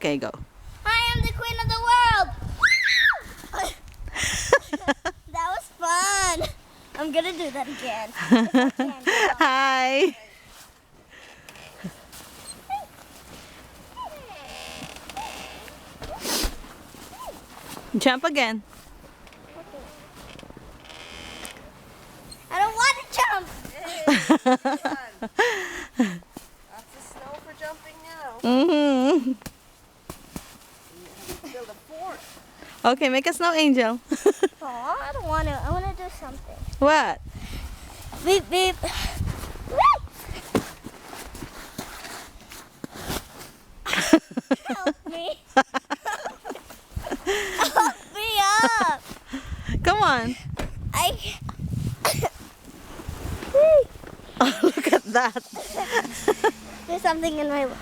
Okay, go. I am the queen of the world. That was fun. I'm gonna do that again. If I can, go. Hi. Jump again. I don't want to jump. Lots of snow for jumping now. Mm-hmm. Build a fort. Okay, make a snow angel. Oh, I don't want to. I want to do something. What? Beep beep. Help me. Help me up. Come on. Whee! Oh, look at that. There's something in my leg.